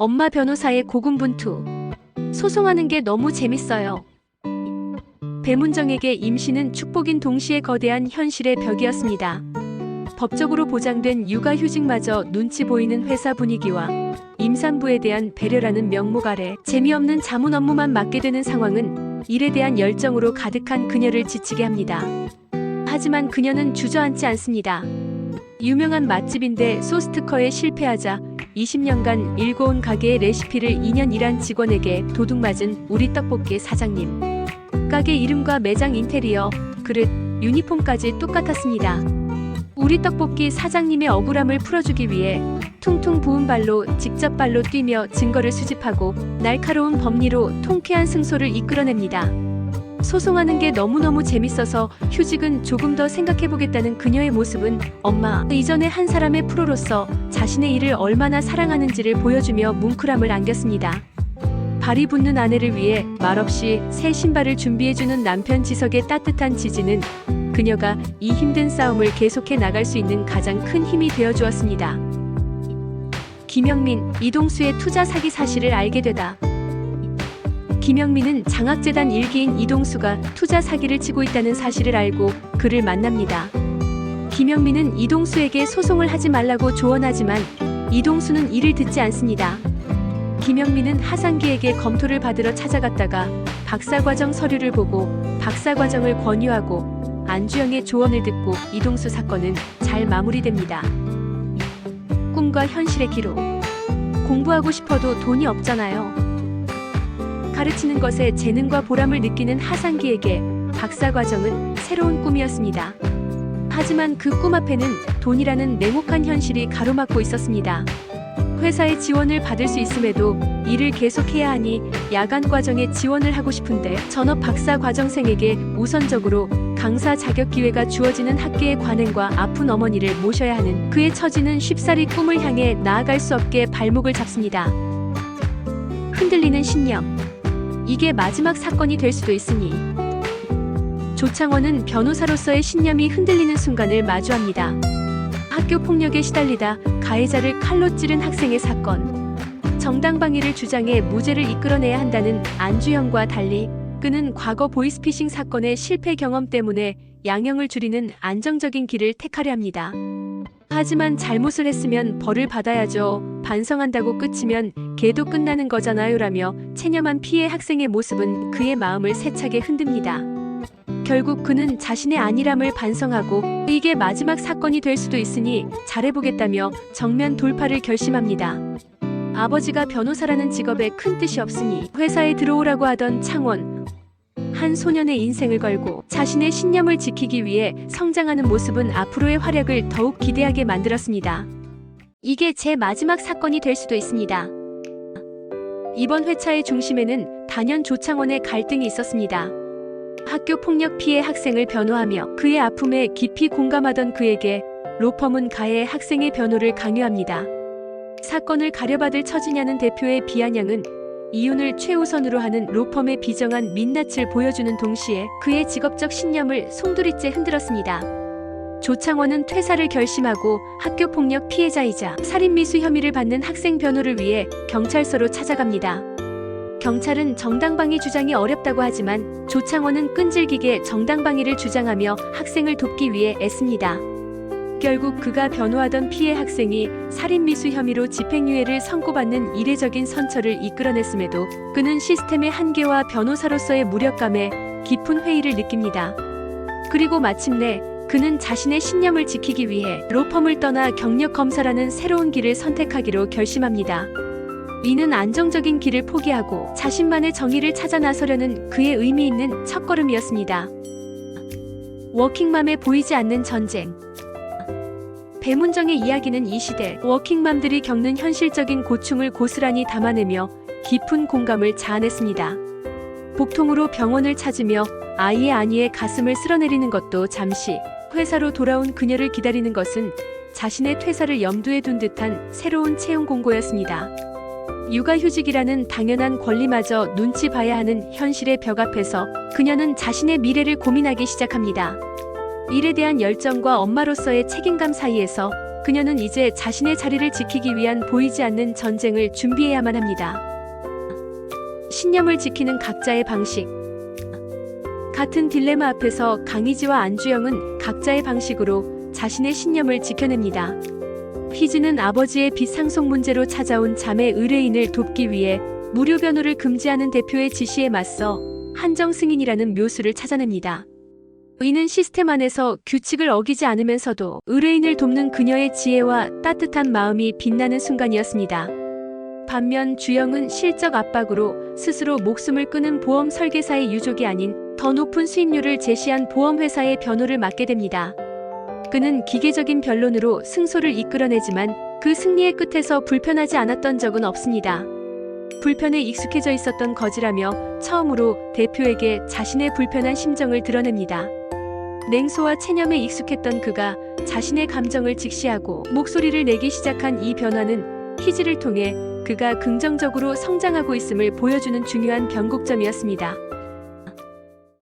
엄마 변호사의 고군분투. 소송하는 게 너무 재밌어요. 배문정에게 임신은 축복인 동시에 거대한 현실의 벽이었습니다. 법적으로 보장된 육아휴직마저 눈치 보이는 회사 분위기와 임산부에 대한 배려라는 명목 아래 재미없는 자문 업무만 맡게 되는 상황은 일에 대한 열정으로 가득한 그녀를 지치게 합니다. 하지만 그녀는 주저앉지 않습니다. 유명한 맛집인데 소스특허에 실패하자 20년간 일궈온 가게의 레시피를 2년 일한 직원에게 도둑맞은 우리 떡볶이 사장님. 가게 이름과 매장 인테리어, 그릇, 유니폼까지 똑같았습니다. 우리 떡볶이 사장님의 억울함을 풀어주기 위해 퉁퉁 부은 발로 직접 발로 뛰며 증거를 수집하고 날카로운 법리로 통쾌한 승소를 이끌어냅니다. 소송하는 게 너무너무 재밌어서 휴직은 조금 더 생각해보겠다는 그녀의 모습은 엄마 이전에 한 사람의 프로로서 자신의 일을 얼마나 사랑하는지를 보여주며 뭉클함을 안겼습니다. 발이 붙는 아내를 위해 말없이 새 신발을 준비해주는 남편 지석의 따뜻한 지지는 그녀가 이 힘든 싸움을 계속해 나갈 수 있는 가장 큰 힘이 되어주었습니다. 김영민, 이동수의 투자 사기 사실을 알게 되다. 김영민은 장학재단 일기인 이동수가 투자 사기를 치고 있다는 사실을 알고 그를 만납니다. 김영민은 이동수에게 소송을 하지 말라고 조언하지만 이동수는 이를 듣지 않습니다. 김영민은 하상기에게 검토를 받으러 찾아갔다가 박사과정 서류를 보고 박사과정을 권유하고 안주영의 조언을 듣고 이동수 사건은 잘 마무리됩니다. 꿈과 현실의 기록. 공부하고 싶어도 돈이 없잖아요. 가르치는 것에 재능과 보람을 느끼는 하상기에게 박사과정은 새로운 꿈이었습니다. 하지만 그 꿈 앞에는 돈이라는 냉혹한 현실이 가로막고 있었습니다. 회사의 지원을 받을 수 있음에도 일을 계속해야 하니 야간 과정에 지원을 하고 싶은데 전업 박사 과정생에게 우선적으로 강사 자격 기회가 주어지는 학계의 관행과 아픈 어머니를 모셔야 하는 그의 처지는 쉽사리 꿈을 향해 나아갈 수 없게 발목을 잡습니다. 흔들리는 신념. 이게 마지막 사건이 될 수도 있으니 조창원은 변호사로서의 신념이 흔들리는 순간을 마주합니다. 학교 폭력에 시달리다 가해자를 칼로 찌른 학생의 사건. 정당방위를 주장해 무죄를 이끌어내야 한다는 안주영과 달리 그는 과거 보이스피싱 사건의 실패 경험 때문에 양형을 줄이는 안정적인 길을 택하려 합니다. 하지만 잘못을 했으면 벌을 받아야죠. 반성한다고 끝이면 걔도 끝나는 거잖아요라며 체념한 피해 학생의 모습은 그의 마음을 세차게 흔듭니다. 결국 그는 자신의 안일함을 반성하고 이게 마지막 사건이 될 수도 있으니 잘해보겠다며 정면 돌파를 결심합니다. 아버지가 변호사라는 직업에 큰 뜻이 없으니 회사에 들어오라고 하던 창원. 한 소년의 인생을 걸고 자신의 신념을 지키기 위해 성장하는 모습은 앞으로의 활약을 더욱 기대하게 만들었습니다. 이게 제 마지막 사건이 될 수도 있습니다. 이번 회차의 중심에는 단연 조창원의 갈등이 있었습니다. 학교 폭력 피해 학생을 변호하며 그의 아픔에 깊이 공감하던 그에게 로펌은 가해 학생의 변호를 강요합니다. 사건을 가려받을 처지냐는 대표의 비아냥은 이윤을 최우선으로 하는 로펌의 비정한 민낯을 보여주는 동시에 그의 직업적 신념을 송두리째 흔들었습니다. 조창원은 퇴사를 결심하고 학교폭력 피해자이자 살인미수 혐의를 받는 학생 변호를 위해 경찰서로 찾아갑니다. 경찰은 정당방위 주장이 어렵다고 하지만 조창원은 끈질기게 정당방위를 주장하며 학생을 돕기 위해 애씁니다. 결국 그가 변호하던 피해 학생이 살인미수 혐의로 집행유예를 선고받는 이례적인 선처를 이끌어냈음에도 그는 시스템의 한계와 변호사로서의 무력감에 깊은 회의를 느낍니다. 그리고 마침내 그는 자신의 신념을 지키기 위해 로펌을 떠나 경력검사라는 새로운 길을 선택하기로 결심합니다. 이는 안정적인 길을 포기하고 자신만의 정의를 찾아 나서려는 그의 의미 있는 첫걸음이었습니다. 워킹맘에 보이지 않는 전쟁. 배문정의 이야기는 이 시대 워킹맘들이 겪는 현실적인 고충을 고스란히 담아내며 깊은 공감을 자아냈습니다. 복통으로 병원을 찾으며 아이의 안위에 가슴을 쓸어내리는 것도 잠시, 회사로 돌아온 그녀를 기다리는 것은 자신의 퇴사를 염두에 둔 듯한 새로운 채용 공고였습니다. 육아휴직이라는 당연한 권리마저 눈치 봐야 하는 현실의 벽 앞에서 그녀는 자신의 미래를 고민하기 시작합니다. 일에 대한 열정과 엄마로서의 책임감 사이에서 그녀는 이제 자신의 자리를 지키기 위한 보이지 않는 전쟁을 준비해야만 합니다. 신념을 지키는 각자의 방식. 같은 딜레마 앞에서 강희지와 안주영은 각자의 방식으로 자신의 신념을 지켜냅니다. 희지는 아버지의 빚 상속 문제로 찾아온 자매 의뢰인을 돕기 위해 무료 변호를 금지하는 대표의 지시에 맞서 한정 승인이라는 묘수를 찾아냅니다. 이는 시스템 안에서 규칙을 어기지 않으면서도 의뢰인을 돕는 그녀의 지혜와 따뜻한 마음이 빛나는 순간이었습니다. 반면 주영은 실적 압박으로 스스로 목숨을 끊은 보험 설계사의 유족이 아닌 더 높은 수익률을 제시한 보험회사의 변호를 맡게 됩니다. 그는 기계적인 변론으로 승소를 이끌어내지만 그 승리의 끝에서 불편하지 않았던 적은 없습니다. 불편에 익숙해져 있었던 거지라며 처음으로 대표에게 자신의 불편한 심정을 드러냅니다. 냉소와 체념에 익숙했던 그가 자신의 감정을 직시하고 목소리를 내기 시작한 이 변화는 희지를 통해 그가 긍정적으로 성장하고 있음을 보여주는 중요한 변곡점이었습니다.